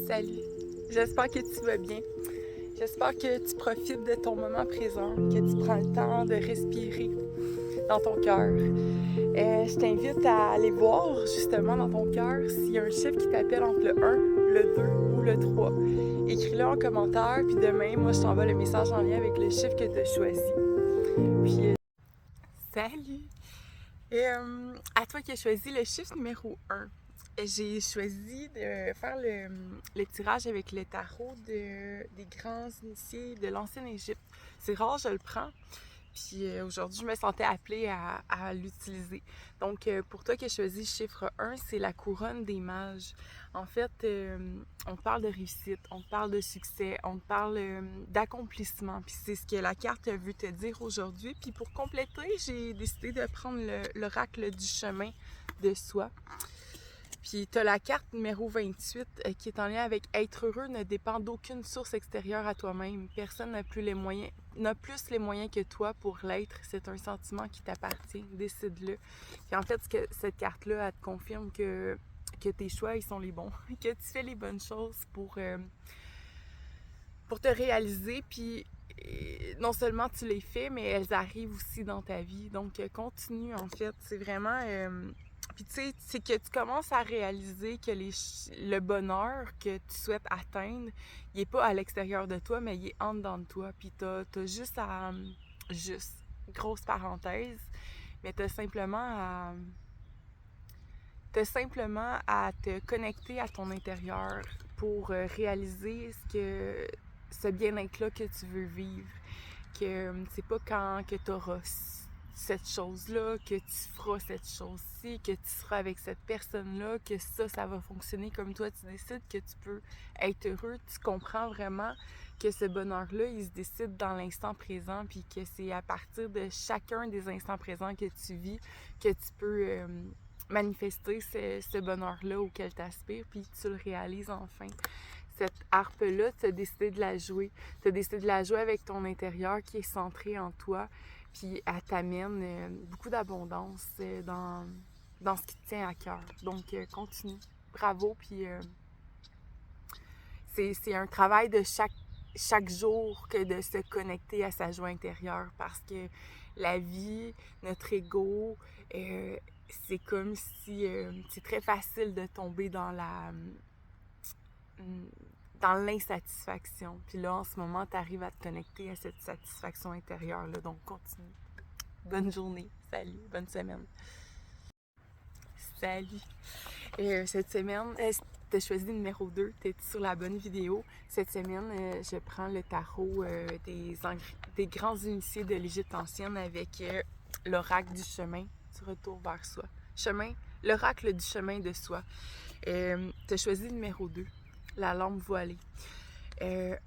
Salut, j'espère que tu vas bien. J'espère que tu profites de ton moment présent, que tu prends le temps de respirer dans ton cœur. Je t'invite à aller voir justement dans ton cœur s'il y a un chiffre qui t'appelle entre le 1, le 2 ou le 3. Écris-le en commentaire, puis demain, moi, je t'envoie le message en lien avec le chiffre que tu as choisi. Puis, salut! À toi qui as choisi le chiffre numéro 1. J'ai choisi de faire le tirage avec le tarot des grands initiés de l'ancienne Égypte. C'est rare, je le prends. Puis aujourd'hui, je me sentais appelée à l'utiliser. Donc, pour toi qui as choisi le chiffre 1, c'est la couronne des mages. En fait, on te parle de réussite, on te parle de succès, on te parle d'accomplissement. Puis c'est ce que la carte veut te dire aujourd'hui. Puis pour compléter, j'ai décidé de prendre l'oracle du chemin de soi. Puis tu as la carte numéro 28 qui est en lien avec être heureux ne dépend d'aucune source extérieure à toi-même. Personne n'a plus les moyens que toi pour l'être. C'est un sentiment qui t'appartient. Décide-le. Puis en fait, cette carte-là, elle te confirme que tes choix, ils sont les bons. Que tu fais les bonnes choses pour te réaliser. Puis non seulement tu les fais, mais elles arrivent aussi dans ta vie. Donc continue en fait. C'est vraiment... Puis tu sais, c'est que tu commences à réaliser que le bonheur que tu souhaites atteindre, il n'est pas à l'extérieur de toi, mais il est en dedans de toi. Puis t'as juste à... Juste, grosse parenthèse, mais t'as simplement à te connecter à ton intérieur pour réaliser ce bien-être-là que tu veux vivre. Que c'est pas quand que tu auras cette chose-là, que tu feras cette chose-ci, que tu seras avec cette personne-là, que ça va fonctionner comme toi tu décides, que tu peux être heureux. Tu comprends vraiment que ce bonheur-là, il se décide dans l'instant présent, puis que c'est à partir de chacun des instants présents que tu vis que tu peux manifester ce bonheur-là auquel tu aspires, puis tu le réalises enfin. Cette harpe-là, tu as décidé de la jouer. Tu as décidé de la jouer avec ton intérieur qui est centré en toi, puis elle t'amène beaucoup d'abondance dans ce qui te tient à cœur. Donc, continue. Bravo, puis c'est un travail de chaque jour que de se connecter à sa joie intérieure parce que la vie, notre ego, c'est comme si c'est très facile de tomber dans l'insatisfaction. Puis là, en ce moment, tu arrives à te connecter à cette satisfaction intérieure-là. Donc, continue. Bonne journée. Salut. Bonne semaine. Salut. Cette semaine, tu as choisi le numéro 2. Tu es sur la bonne vidéo. Cette semaine, je prends le tarot des grands initiés de l'Égypte ancienne avec l'oracle du chemin du retour vers soi. L'oracle du chemin de soi. Tu as choisi le numéro 2, la lampe voilée.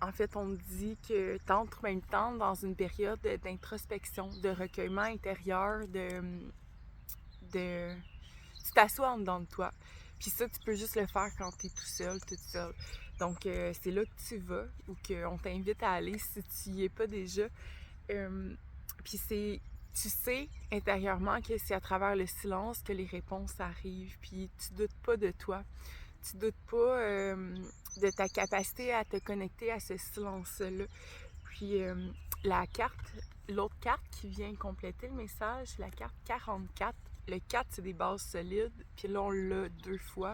En fait, on me dit que tu entres même temps dans une période d'introspection, de recueillement intérieur, tu t'assois en dedans de toi. Puis ça, tu peux juste le faire quand tu es tout seul, toute seule. Donc, c'est là que tu vas ou qu'on t'invite à aller si tu n'y es pas déjà. Puis tu sais intérieurement que c'est à travers le silence que les réponses arrivent. Puis tu doutes pas de toi. Tu doutes pas de ta capacité à te connecter à ce silence-là. Puis l'autre carte qui vient compléter le message, c'est la carte 44. Le 4, c'est des bases solides, puis là, on l'a 2 fois.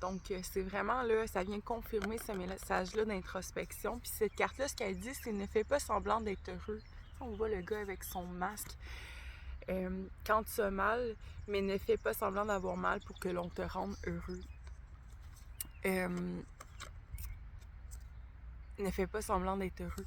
Donc, c'est vraiment là, ça vient confirmer ce message-là d'introspection. Puis cette carte-là, ce qu'elle dit, c'est ne fais pas semblant d'être heureux. On voit le gars avec son masque. Quand tu as mal, mais ne fais pas semblant d'avoir mal pour que l'on te rende heureux. Ne fais pas semblant d'être heureux.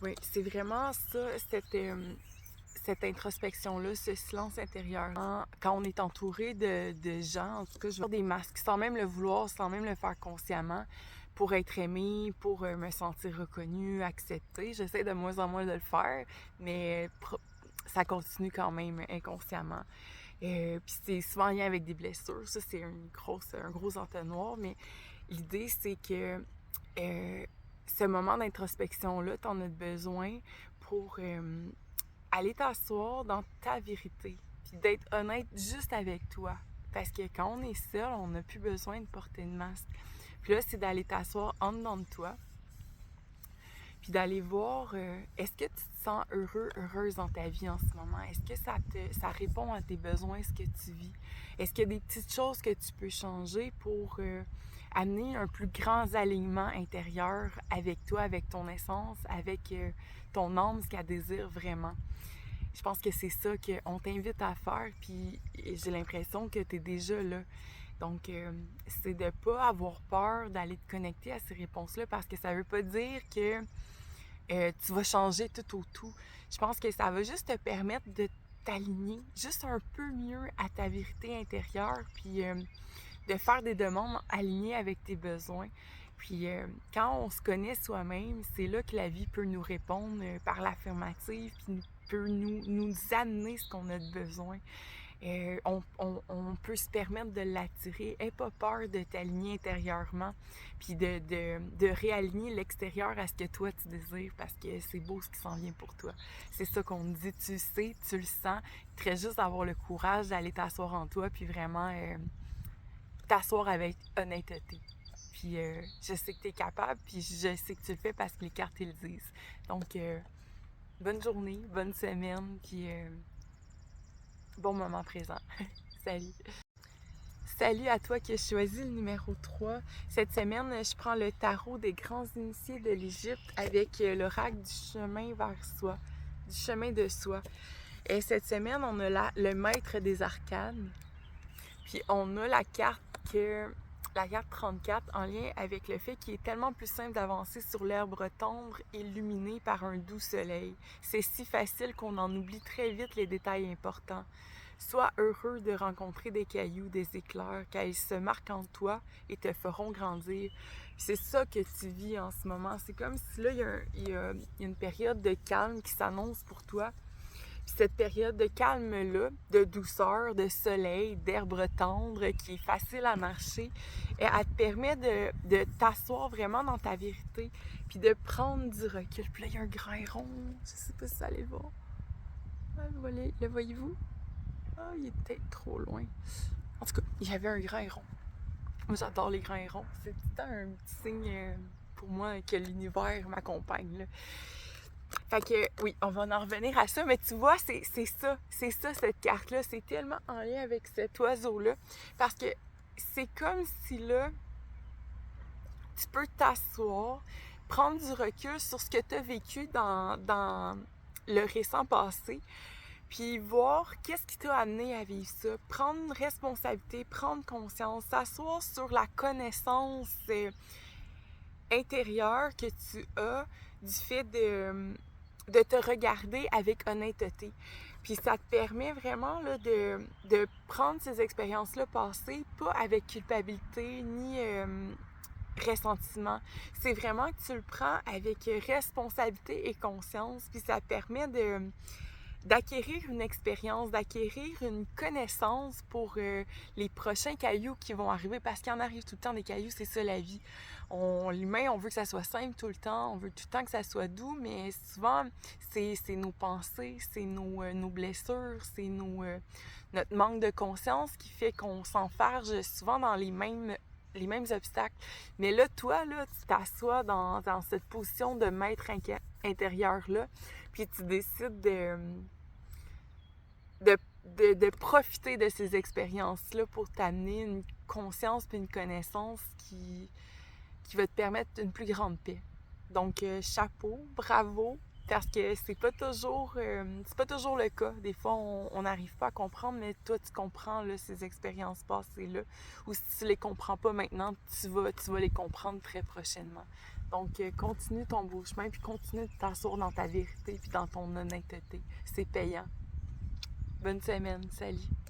Oui, c'est vraiment ça, cette introspection-là, ce silence intérieur. Quand on est entouré de gens, en tout cas, je vois des masques, sans même le vouloir, sans même le faire consciemment, pour être aimé, pour me sentir reconnue, acceptée. J'essaie de moins en moins de le faire, mais ça continue quand même inconsciemment. Puis c'est souvent en lien avec des blessures. Ça, c'est un gros entonnoir, mais l'idée, c'est que ce moment d'introspection-là, tu en as besoin pour aller t'asseoir dans ta vérité, puis d'être honnête juste avec toi. Parce que quand on est seul, on n'a plus besoin de porter de masque. Puis là, c'est d'aller t'asseoir en dedans de toi, puis d'aller voir, est-ce que tu te sens heureux, heureuse dans ta vie en ce moment? Est-ce que ça répond à tes besoins, ce que tu vis? Est-ce qu'il y a des petites choses que tu peux changer pour amener un plus grand alignement intérieur avec toi, avec ton essence, avec ton âme, ce qu'elle désire vraiment? Je pense que c'est ça qu'on t'invite à faire, puis j'ai l'impression que tu es déjà là. Donc, c'est de ne pas avoir peur d'aller te connecter à ces réponses-là, parce que ça ne veut pas dire que tu vas changer tout au tout. Je pense que ça va juste te permettre de t'aligner juste un peu mieux à ta vérité intérieure, puis de faire des demandes alignées avec tes besoins. Puis quand on se connaît soi-même, c'est là que la vie peut nous répondre par l'affirmative, puis peut nous amener ce qu'on a de besoin. On peut se permettre de l'attirer. N'aie pas peur de t'aligner intérieurement, puis de réaligner l'extérieur à ce que toi tu désires, parce que c'est beau ce qui s'en vient pour toi. C'est ça qu'on dit, tu le sais, tu le sens. Il te reste juste d'avoir le courage d'aller t'asseoir en toi, puis vraiment t'asseoir avec honnêteté. Puis je sais que tu es capable, puis je sais que tu le fais parce que les cartes le disent. Donc, bonne journée, bonne semaine, puis bon moment présent. Salut! Salut à toi qui as choisi le numéro 3. Cette semaine, je prends le tarot des grands initiés de l'Égypte avec l'oracle du chemin vers soi, du chemin de soi. Et cette semaine, on a le maître des arcanes. Puis on a la carte 34 en lien avec le fait qu'il est tellement plus simple d'avancer sur l'herbe tendre illuminée par un doux soleil. C'est si facile qu'on en oublie très vite les détails importants. Sois heureux de rencontrer des cailloux, des éclairs, car ils se marquent en toi et te feront grandir. C'est ça que tu vis en ce moment. C'est comme si là, il y a une période de calme qui s'annonce pour toi. Puis cette période de calme-là, de douceur, de soleil, d'herbe tendre, qui est facile à marcher, elle te permet de t'asseoir vraiment dans ta vérité, puis de prendre du recul. Puis là, il y a un grain rond, je sais pas si vous allez le voir. Le voyez-vous? Ah, il est peut-être trop loin. En tout cas, il y avait un grain rond. Moi, j'adore les grains ronds. C'est tout le temps un petit signe pour moi que l'univers m'accompagne, là. Fait que, oui, on va en revenir à ça, mais tu vois, c'est ça, cette carte-là. C'est tellement en lien avec cet oiseau-là, parce que c'est comme si, là, tu peux t'asseoir, prendre du recul sur ce que tu as vécu dans le récent passé, puis voir qu'est-ce qui t'a amené à vivre ça, prendre responsabilité, prendre conscience, s'asseoir sur la connaissance intérieure que tu as du fait de te regarder avec honnêteté. Puis ça te permet vraiment là, de prendre ces expériences-là passées, pas avec culpabilité ni ressentiment. C'est vraiment que tu le prends avec responsabilité et conscience, puis ça te permet d'acquérir une expérience, d'acquérir une connaissance pour les prochains cailloux qui vont arriver, parce qu'il en arrive tout le temps des cailloux, c'est ça la vie. L'humain, on veut que ça soit simple tout le temps, on veut tout le temps que ça soit doux, mais souvent, c'est nos pensées, c'est nos blessures, c'est notre manque de conscience qui fait qu'on s'enfarge souvent dans les mêmes obstacles. Mais là, toi, là, tu t'assois dans cette position de maître intérieur-là, puis tu décides de profiter de ces expériences-là pour t'amener une conscience puis une connaissance qui va te permettre une plus grande paix. Donc, chapeau, bravo, parce que c'est pas toujours le cas. Des fois, on n'arrive pas à comprendre, mais toi, tu comprends là, ces expériences passées-là. Ou si tu les comprends pas maintenant, tu vas les comprendre très prochainement. Donc, continue ton beau chemin, puis continue de t'asseoir dans ta vérité, puis dans ton honnêteté. C'est payant. Bonne semaine. Salut!